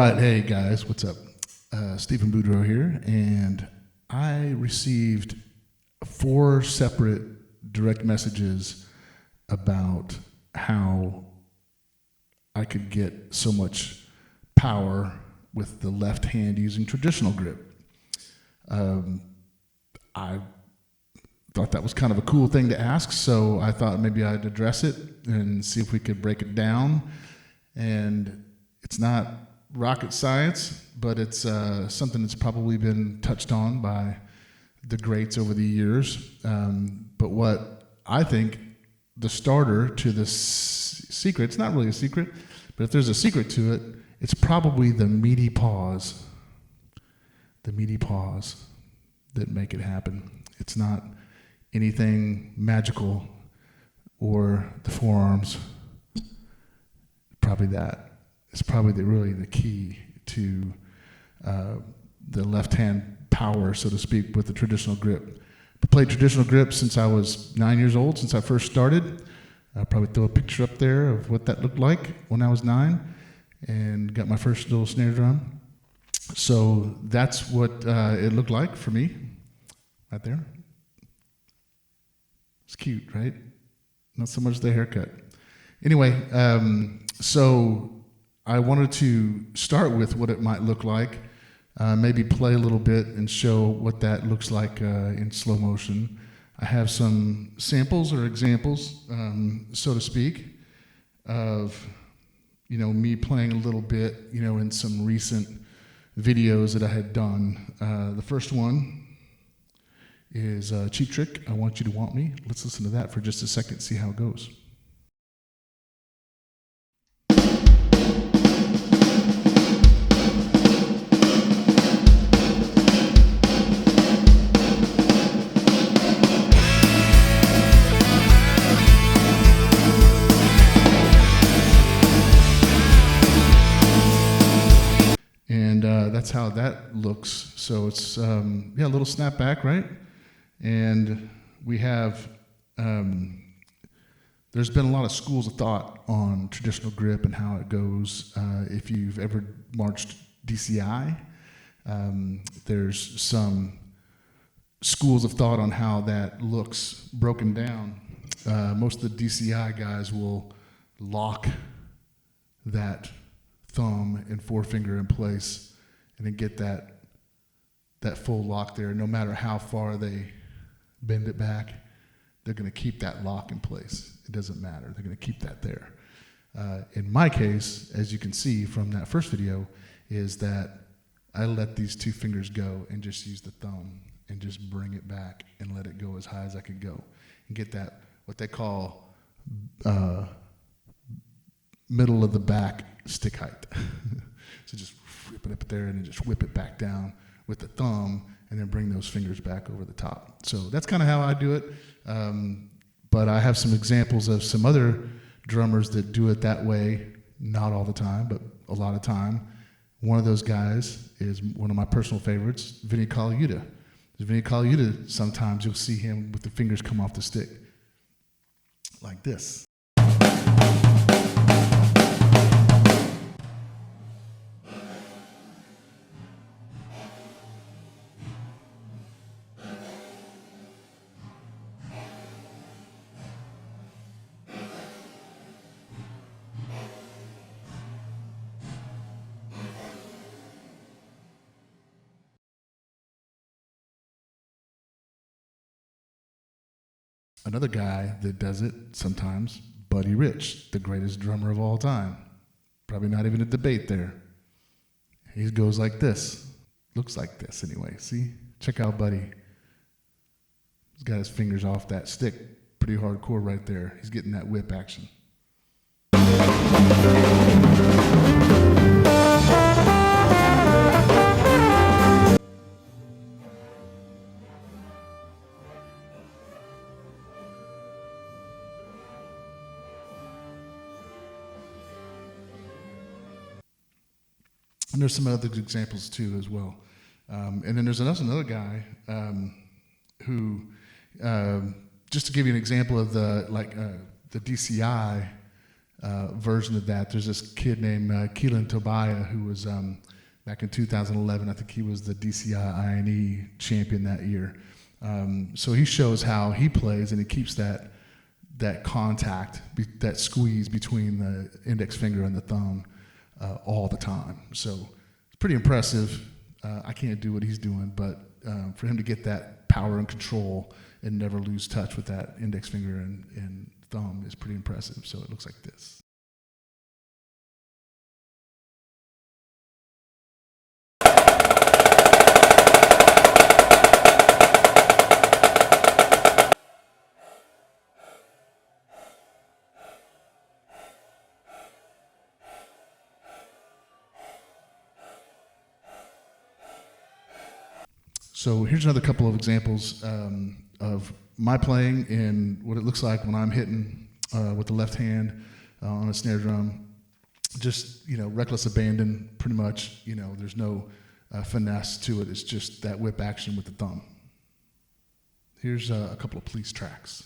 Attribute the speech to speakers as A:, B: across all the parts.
A: right, hey guys, what's up? Stephen Boudreaux here, and I received 4 separate direct messages about how I could get so much power with the left hand using traditional grip. I thought that was kind of a cool thing to ask, so I thought maybe I'd address it and see if we could break it down. And it's not rocket science, but it's something that's probably been touched on by the greats over the years. But what I think the starter to this secret, it's not really a secret, but if there's a secret to it, it's probably the meaty paws. The meaty paws that make it happen. It's not anything magical or the forearms. Probably that. It's probably really the key to the left hand power, so to speak, with the traditional grip. I played traditional grip since I was 9 years old, since I first started. I'll probably throw a picture up there of what that looked like when I was 9 and got my first little snare drum. So that's what it looked like for me, right there. It's cute, right? Not so much the haircut. Anyway, so I wanted to start with what it might look like, maybe play a little bit and show what that looks like in slow motion. I have some samples or examples, so to speak, of me playing a little bit, in some recent videos that I had done. The first one is Cheap Trick, I Want You to Want Me. Let's listen to that for just a second, see how it goes. And that's how that looks. So it's a little snap back, right? And we have, there's been a lot of schools of thought on traditional grip and how it goes. If you've ever marched DCI, there's some schools of thought on how that looks broken down. Most of the DCI guys will lock that thumb and forefinger in place and then get that full lock there. No matter how far they bend it back, they're going to keep that lock in place. It doesn't matter. They're going to keep that there. In my case, as you can see from that first video, is that I let these 2 fingers go and just use the thumb and just bring it back and let it go as high as I could go and get that, what they call middle of the back stick height. So just whip it up there and then just whip it back down with the thumb and then bring those fingers back over the top. So that's kind of how I do it. But I have some examples of some other drummers that do it that way, not all the time, but a lot of time. One of those guys is one of my personal favorites, Vinny Colaiuta. Vinny Colaiuta, sometimes you'll see him with the fingers come off the stick like this. Another guy that does it sometimes, Buddy Rich, the greatest drummer of all time. Probably not even a debate there. He goes like this. Looks like this anyway. See? Check out Buddy. He's got his fingers off that stick. Pretty hardcore right there. He's getting that whip action. And there's some other examples too as well. And then there's another guy who, just to give you an example of the DCI version of that. There's this kid named Keelan Tobiah who was back in 2011. I think he was the DCI INE champion that year. So he shows how he plays, and he keeps that contact, that squeeze between the index finger and the thumb all the time. So it's pretty impressive. I can't do what he's doing, but for him to get that power and control and never lose touch with that index finger and thumb is pretty impressive. So it looks like this. So here's another couple of examples of my playing and what it looks like when I'm hitting with the left hand on a snare drum. Just, reckless abandon, pretty much. There's no finesse to it. It's just that whip action with the thumb. Here's a couple of police tracks.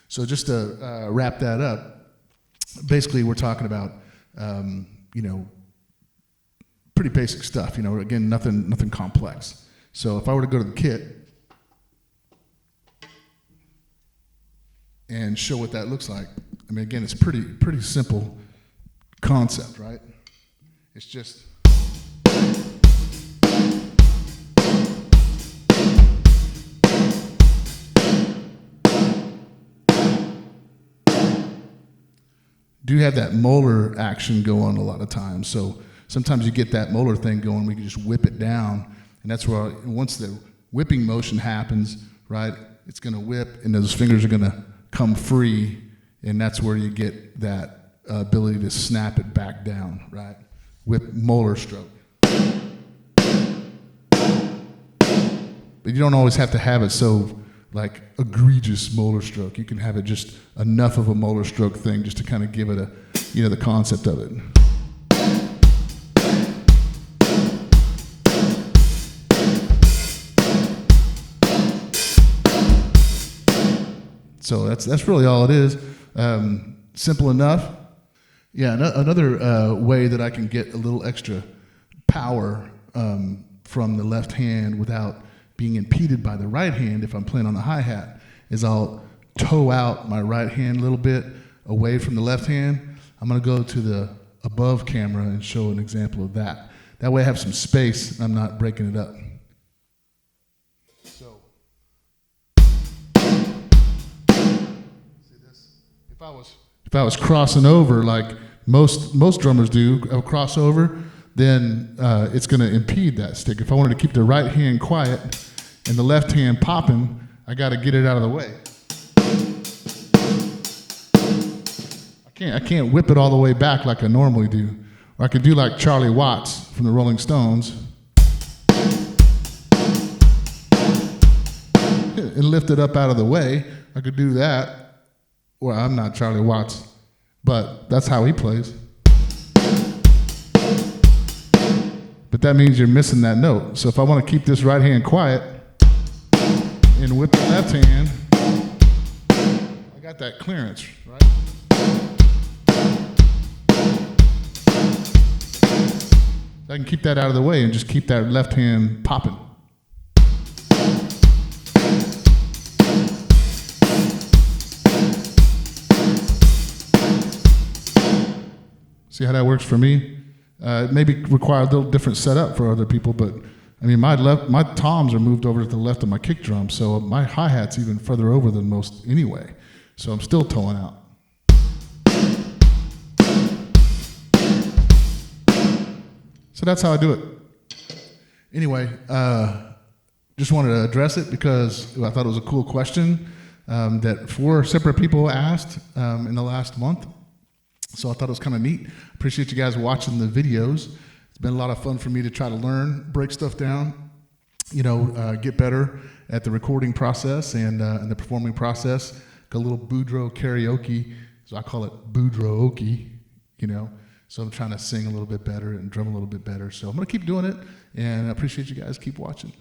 A: So just to wrap that up, basically we're talking about, pretty basic stuff. Again, nothing complex. So if I were to go to the kit and show what that looks like, again, it's pretty simple concept, right? It's just. Do have that molar action going a lot of times. So sometimes you get that molar thing going, we can just whip it down. And that's where, once the whipping motion happens, right, it's going to whip and those fingers are going to come free. And that's where you get that ability to snap it back down, right? Whip molar stroke. But you don't always have to have it so egregious molar stroke. You can have it just enough of a molar stroke thing just to kind of give it the concept of it. So that's really all it is. Simple enough. Yeah, another way that I can get a little extra power from the left hand without being impeded by the right hand if I'm playing on the hi-hat is I'll toe out my right hand a little bit away from the left hand. I'm going to go to the above camera and show an example of that. That way I have some space and I'm not breaking it up. So, see this? If I was crossing over like most drummers do, I'll cross over, then it's going to impede that stick. If I wanted to keep the right hand quiet and the left hand popping, I got to get it out of the way. I can't whip it all the way back like I normally do. Or I could do like Charlie Watts from the Rolling Stones and lift it up out of the way. I could do that. Well, I'm not Charlie Watts, but that's how he plays. But that means you're missing that note. So if I want to keep this right hand quiet and whip the left hand, I got that clearance, right? I can keep that out of the way and just keep that left hand popping. See how that works for me? It maybe require a little different setup for other people, but I mean, my toms are moved over to the left of my kick drum, so my hi-hat's even further over than most anyway. So I'm still toeing out. So that's how I do it. Anyway, just wanted to address it because I thought it was a cool question that 4 separate people asked in the last month. So I thought it was kind of neat. Appreciate you guys watching the videos. It's been a lot of fun for me to try to learn, break stuff down, get better at the recording process and the performing process. Got a little Boudreaux karaoke, so I call it BOUDREAUXOKE, So I'm trying to sing a little bit better and drum a little bit better. So I'm going to keep doing it, and I appreciate you guys. Keep watching.